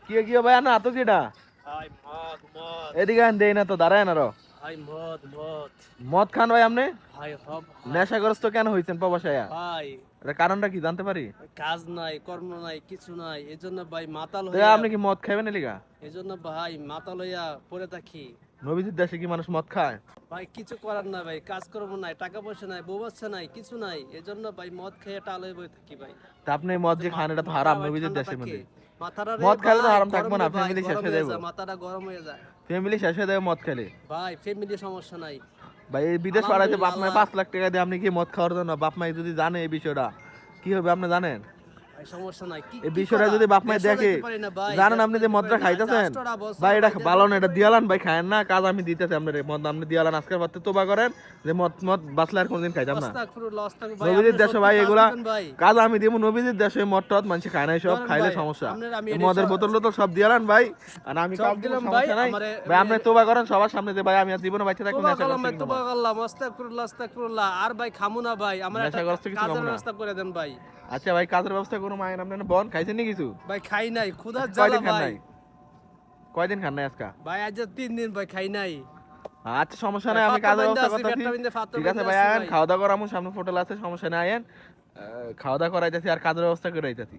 কি কি ভাই না তো কিটা ভাই মদ মদ এদিকে আন দেই না তো দাঁড়ায় না রো ভাই মদ মদ মদ খান ভাই আপনি ভাই হব নেশাগ্রস্ত কেন হইছেন প্রবাসায়া ভাই এর কারণটা কি জানতে পারি কাজ নাই কর্ম নাই কিছু নাই এজন্য ভাই মাতাল তো হইয়া আপনি কি মদ খাবেন এলিগা এজন্য ভাই মাতাল হইয়া পড়ে থাকি নবীজির দেশে কি মানুষ মদ খায় ভাই কিছু করার না ভাই কাজ কর্ম নাই টাকা পয়সা নাই বউ বাচ্চা নাই কিছু নাই এজন্য ভাই মদ খেয়ে টাল হয়ে বসে থাকি ভাই তা আপনি এই মদ যে খান এটা তো হারাম নবীজির দেশের মধ্যে মাথাটা মদ খেলে তো হারাম থাকবো না ফ্যামিলি শেষ হয়ে যাবে মাথাটা গরম হয়ে যায় ফ্যামিলি শেষ হয়ে যাবে মদ খেলে ভাই ফ্যামিলি সমস্যা নাই ভাই এই বিদেশ পাঠাইতে বাপ মায় 5 লাখ টাকা দিয়ে আপনি কি মদ খাওয়ার জন্য বাপ মায় যদি জানে এই বিষয়টা কি হবে আপনি জানেন ভাই সমস্যা নাই কি এই বিষয়টা যদি বাপ মায় দেখে জানেন আপনি যে মদটা খাইতেছেন ভাই এটা ভালো না এটা দিয়ালান ভাই খায়েন না কাজ আমি দিতেছি আপনার মদ আপনি দিয়ালান আজকের পর তোবা করেন যে মদ মদ বাঁচলে আর কোনদিন খাইতাম না নবীজির দেশে ভাই এগুলা কাজ আমি দিব নবীজির দেশে মদ টদ মানুষ খায় না সব খাইলে সমস্যা মদের বোতল টোতল সব দিয়ালান ভাই আর আমি কাজ দিলাম সমস্যা নাই ভাই আপনি তোবা করেন সবার সামনে যে ভাই আমি আর জীবনে বাইচে থাকবো না তোবা করলাম আস্তাগফিরুল্লাহ আস্তাগফিরুল্লাহ আর ভাই খামু না ভাই আমরা একটা কাজের ব্যবস্থা করে দেন ভাই আচ্ছা ভাই কাজের ব্যবস্থা করুন মায়ের আপনি বন খাইছেন নি কিছু ভাই খাই নাই ক্ষুধার জ্বালা ভাই কয়দিন খান নাই আজকে ভাই আজ 3 দিন ভাই খাই নাই আচ্ছা সমস্যা নাই আমি কাজের ব্যবস্থা করতেছি ঠিক আছে ভাই আয়েন খাওয়া দাওয়া করামু সামনে হোটেল আছে সমস্যা নাই আয়েন খাওয়া দাওয়া করাইতেছি আর কাজের ব্যবস্থা করাইতেছি